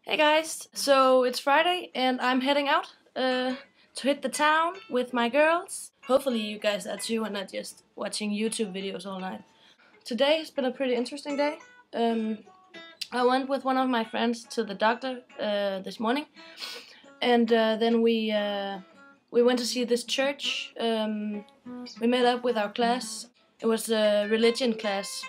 Hey guys, so it's Friday and I'm heading out to hit the town with my girls. Hopefully you guys are too and not just watching YouTube videos all night. Today has been a pretty interesting day. I went with one of my friends to the doctor this morning, and then we went to see this church. We met up with our class. It was a religion class.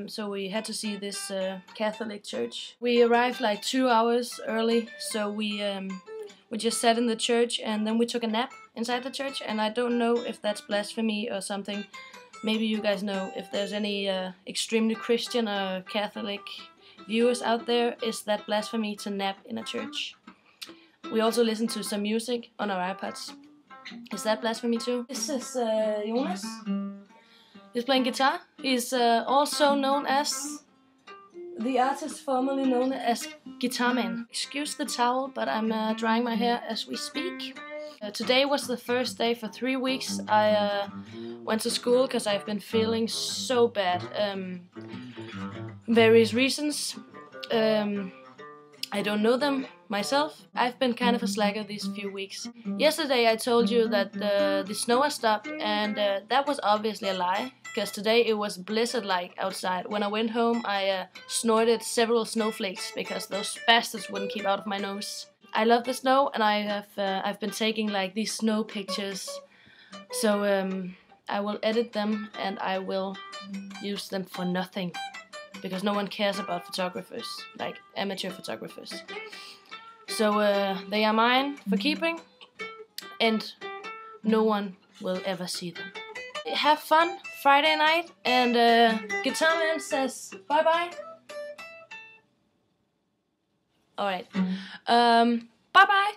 So we had to see this Catholic church. We arrived like 2 hours early, so we just sat in the church and then we took a nap inside the church. And I don't know if that's blasphemy or something. Maybe you guys know if there's any extremely Christian or Catholic viewers out there. Is that blasphemy to nap in a church? We also listened to some music on our iPads. Is that blasphemy too? This is Jonas. He's playing guitar. He's also known as the artist formerly known as Guitar Man. Excuse the towel, but I'm drying my hair as we speak. Today was the first day for 3 weeks. I went to school because I've been feeling so bad. Various reasons. I don't know them myself. I've been kind of a slacker these few weeks. Yesterday I told you that the snow has stopped, and that was obviously a lie, because today it was blizzard-like outside. When I went home I snorted several snowflakes because those bastards wouldn't keep out of my nose. I love the snow, and I've been taking like these snow pictures, so I will edit them and I will use them for nothing. Because no one cares about photographers, like amateur photographers. So they are mine for keeping, and no one will ever see them. Have fun Friday night, and Guitar Man says bye bye. Alright, bye bye.